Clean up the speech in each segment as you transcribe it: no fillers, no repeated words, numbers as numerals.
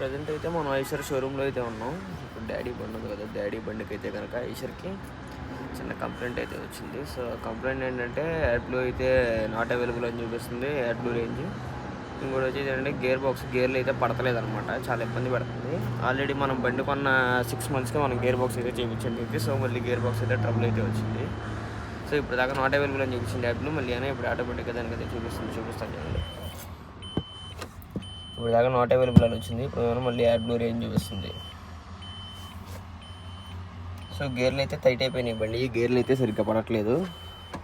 Present అయితే మనం ఐషర్ షోరూంలో అయితే ఉన్నాం. ఇప్పుడు డాడీ బండి ఉంది కదా, డాడీ బండికి అయితే కనుక ఐషర్కి చిన్న కంప్లైంట్ అయితే వచ్చింది. సో కంప్లైంట్ ఏంటంటే యాడ్బ్లూ అయితే నాట్ అవైలబుల్ అని చూపిస్తుంది, యాడ్బ్లూ రేంజ్. ఇంకోటి వచ్చేది ఏంటంటే గేర్లు అయితే పడతలేదు అనమాట, చాలా ఇబ్బంది పడుతుంది. ఆల్రెడీ మనం బండి కొన్న 6 monthsకి మనం గేర్ బాక్స్ అయితే చేయించండి. సో మళ్ళీ గేర్ బాక్స్ అయితే ట్రబుల్ అయితే వచ్చింది. సో ఇప్పుడు దాకా నాట్ అవైలబుల్ అని చూపించింది యాడ్బ్లూ, మళ్ళీ అయినా ఇప్పుడు ఆటోమేటిక్గా దానికైతే చూపిస్తాను చూడండి. ఇప్పుడు దాకా నాట్ అవైలబుల్ అని వచ్చింది, ఇప్పుడు మళ్ళీ యాడ్బ్లూ రేంజ్ చూపిస్తుంది. సో గేర్లు అయితే టైట్ అయిపోయినాయి బండి, ఈ గేర్లు అయితే సరిగ్గా పడట్లేదు.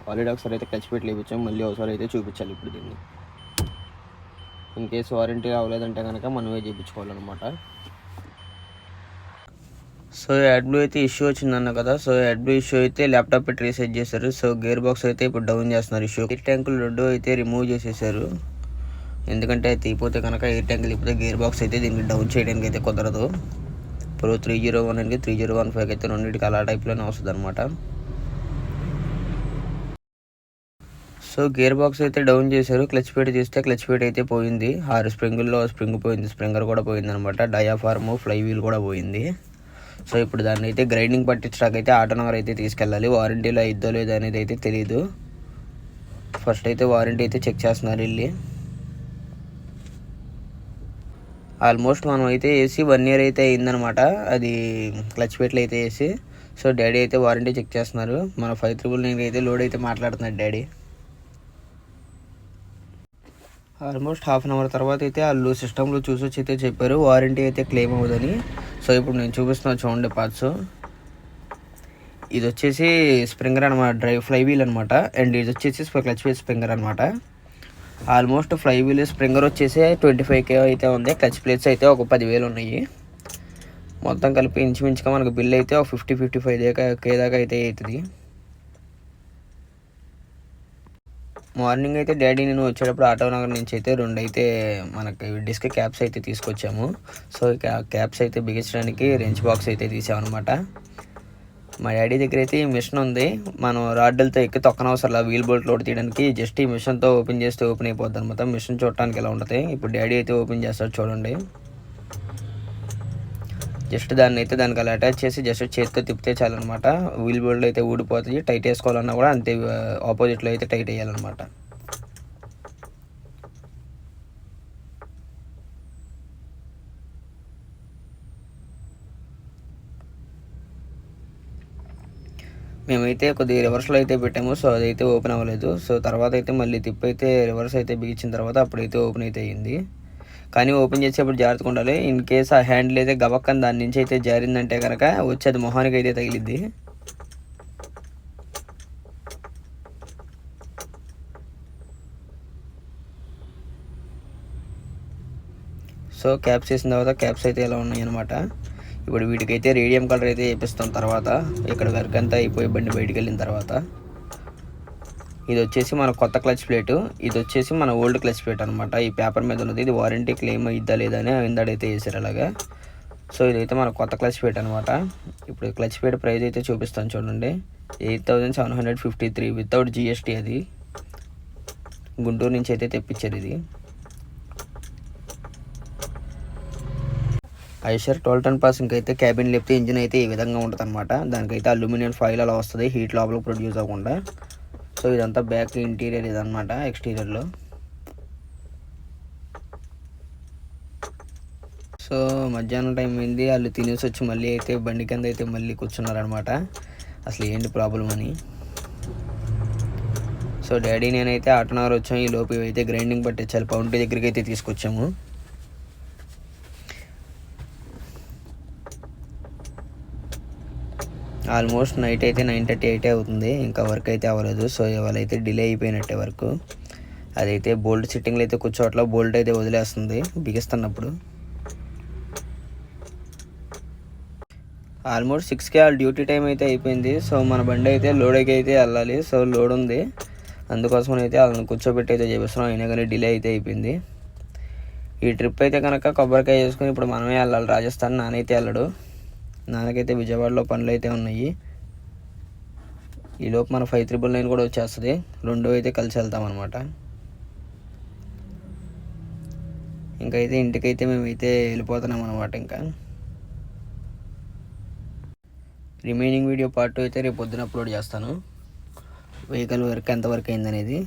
ఆల్రెడీ ఒకసారి అయితే క్లచ్ పెట్టి లేపించాం, మళ్ళీ ఒకసారి అయితే చూపించాలి ఇప్పుడు దీన్ని. ఇన్ కేసు వారంటీ అవ్వలేదంటే కనుక మనమే చేయించుకోవాలన్నమాట. సో యాడ్బ్లూ అయితే ఇష్యూ వచ్చిందన్న కదా, సో యాడ్బ్లూ ఇష్యూ అయితే ల్యాప్టాప్ పెట్టి రీసెట్ చేశారు. సో గేర్ బాక్స్ అయితే ఇప్పుడు డౌన్ చేస్తున్నారు. ఇష్యూ ఎయిర్ ట్యాంకులు 2 అయితే రిమూవ్ చేసేసారు, ఎందుకంటే తీపోతే కనుక ఎయిర్ ట్యాంకులు ఇప్పుడు గేర్ బాక్స్ అయితే దీనికి డౌన్ చేయడానికి అయితే కుదరదు. ఇప్పుడు 301 3015 అయితే రెండింటికి అలా టైప్లోనే వస్తుంది అనమాట. సో గేర్ బాక్స్ అయితే డౌన్ చేశారు, క్లచ్ ప్లేట్ తీస్తే క్లచ్ ప్లేట్ అయితే పోయింది. 6 స్ప్రింగుల్లో స్ప్రింగ్ పోయింది, స్ప్రింగర్ కూడా పోయింది అనమాట. డయాఫార్మ్, ఫ్లై వీల్ కూడా పోయింది. సో ఇప్పుడు దాన్ని అయితే గ్రైండింగ్ పట్టించడానికి అయితే ఆటోనగర్ అయితే తీసుకెళ్ళాలి. వారంటీలో ఇద్దో లేదో అనేది అయితే తెలియదు. ఫస్ట్ అయితే వారంటీ అయితే చెక్ చేస్తున్నారు వెళ్ళి. ఆల్మోస్ట్ మనం అయితే వేసి 1 year అయితే అయిందనమాట, అది క్లచ్ ప్లేట్లు అయితే వేసి. సో డాడీ అయితే వారంటీ చెక్ చేస్తున్నారు. మన 5399 అయితే లోడ్ అయితే మాట్లాడుతున్నాడు డాడీ. ఆల్మోస్ట్ 1/2 hour తర్వాత అయితే వాళ్ళు సిస్టంలో చూసి వచ్చి అయితే చెప్పారు వారంటీ అయితే క్లెయిమ్ అవ్వదని. సో ఇప్పుడు నేను చూపిస్తున్నాను చూడండి పార్ట్స్. ఇది వచ్చేసి స్ప్రింగర్ అనమాట, ఫ్లై వీల్ అనమాట. అండ్ ఇది వచ్చేసి క్లచ్ వీల్ స్ప్రింగర్ అనమాట. ఆల్మోస్ట్ ఫ్లై వీల్ స్ప్రింగర్ వచ్చేసి 25K అయితే ఉంది. క్లచ్ ప్లేట్స్ అయితే ఒక 10,000 ఉన్నాయి. మొత్తం కలిపి ఇంచుమించుగా మనకు బిల్ అయితే ఒక 50-55K దాకా అయితే అవుతుంది. మార్నింగ్ అయితే డాడీ నేను వచ్చేటప్పుడు ఆటోనగర్ నుంచి అయితే 2 అయితే మనకి డిస్క్ క్యాప్స్ అయితే తీసుకొచ్చాము. సో క్యాప్స్ అయితే బిగించడానికి రెంచ్ బాక్స్ అయితే తీసామన్నమాట. మా డాడీ దగ్గర అయితే ఈ మిషన్ ఉంది, మనం రాడ్లతో ఎక్కి తొక్కనవసరం వీల్ బోల్ట్ లోడ్ తీయడానికి. జస్ట్ ఈ మిషన్తో ఓపెన్ చేస్తే ఓపెన్ అయిపోద్ది అనమాట. మిషన్ చూడటానికి ఎలా ఉంటుంది. ఇప్పుడు డాడీ అయితే ఓపెన్ చేస్తాడు చూడండి. జస్ట్ దాన్ని అయితే దానికి అలా అటాచ్ చేసి జస్ట్ చేతితో తిప్పితే చాలన్నమాట. వీల్ బోల్ట్ అయితే ఊడిపోతుంది. టైట్ వేసుకోవాలన్నా కూడా అంతే, ఆపోజిట్లో అయితే టైట్ వేయాలన్నమాట. మేమైతే కొద్దిగా రివర్స్లో అయితే పెట్టాము, సో అదైతే ఓపెన్ అవ్వలేదు. సో తర్వాత అయితే మళ్ళీ తిప్పి అయితే రివర్స్ అయితే బిగించిన తర్వాత అప్పుడైతే ఓపెన్ అయితే అయ్యింది. కానీ ఓపెన్ చేసేప్పుడు జాగ్రత్తగా ఉండాలి. ఇన్ కేస్ ఆ హ్యాండిల్ అయితే గబక్కని దాని నుంచి అయితే జారిందంటే కనుక వచ్చి అది మొహానికి అయితే తగిలిద్ది. సో క్యాప్స్ వేసిన తర్వాత క్యాప్స్ అయితే ఇలా ఉన్నాయి అనమాట. ఇప్పుడు వీటికైతే రేడియం కలర్ అయితే వేపిస్తాం తర్వాత, ఇక్కడ వర్క్ అంతా అయిపోయి బండి బయటికి వెళ్ళిన తర్వాత. ఇది వచ్చేసి మన కొత్త క్లచ్ ప్లేటు, ఇది వచ్చేసి మన ఓల్డ్ క్లచ్ ప్లేట్ అనమాట. ఈ పేపర్ మీద ఉన్నది, ఇది వారంటీ క్లెయిమ్ ఇద్దా లేదా అని ఇందాడైతే వేసారు అలాగా. సో ఇదైతే మన కొత్త క్లచ్ ప్లేట్ అనమాట. ఇప్పుడు క్లచ్ ప్లేట్ ప్రైస్ అయితే చూపిస్తాను చూడండి. 8,753 వితౌట్ GST. అది గుంటూరు నుంచి అయితే తెప్పించారు. ఇది ఐషర్ 12 ton పాసింగ్ అయితే క్యాబిన్ లేపితే ఇంజిన్ అయితే ఈ విధంగా ఉంటుంది అనమాట. దానికైతే అల్యూమినియం ఫాయిల్ అలా వస్తుంది, హీట్ లోపల ప్రొడ్యూస్ అవ్వకుండా. సో ఇదంతా బ్యాక్ ఇంటీరియర్ ఇదనమాట. ఎక్స్టీరియర్లో సో మధ్యాహ్నం టైం అయింది, వాళ్ళు తినేసి వచ్చి మళ్ళీ అయితే బండి కింద అయితే మళ్ళీ కూర్చున్నారనమాట. అసలు ఏంటి ప్రాబ్లం అని. సో డాడీ నేనైతే ఆటోనగర్ వచ్చాము. ఈ లోపు అయితే గ్రైండింగ్ పట్టించాలి, పౌంటీ దగ్గరికి అయితే తీసుకొచ్చాము. ఆల్మోస్ట్ నైట్ అయితే 9:30 అవుతుంది, ఇంకా వర్క్ అయితే అవ్వలేదు. సో ఇవాళ అయితే డిలే అయిపోయినట్టే వర్క్. అదైతే బోల్ట్ సిట్టింగ్లో అయితే కూర్చోట్ల, బోల్ట్ అయితే వదిలేస్తుంది బిగిస్తున్నప్పుడు. ఆల్మోస్ట్ 6కి వాళ్ళ డ్యూటీ టైం అయితే అయిపోయింది. సో మన బండి అయితే లోడ్కి అయితే వెళ్ళాలి. సో లోడ్ ఉంది, అందుకోసం అయితే వాళ్ళని కూర్చోబెట్టి అయితే చేపిస్తున్నాం. అయినా కానీ డిలే అయితే అయిపోయింది. ఈ ట్రిప్ అయితే కనుక కొబ్బరికాయ చేసుకుని ఇప్పుడు మనమే వెళ్ళాలి రాజస్థాన్. నానైతే వెళ్ళడు, నాన్నకైతే విజయవాడలో పనులు అయితే ఉన్నాయి. ఈలోపు మన 5399 కూడా వచ్చేస్తుంది. 2 అయితే కలిసి వెళ్తాం అనమాట. ఇంకైతే ఇంటికైతే మేమైతే వెళ్ళిపోతున్నాం అనమాట. ఇంకా రిమైనింగ్ వీడియో పార్ట్ 2 అయితే రేపు పొద్దున అప్లోడ్ చేస్తాను. వెహికల్ వర్క్ ఎంతవరకు అయిందనేది.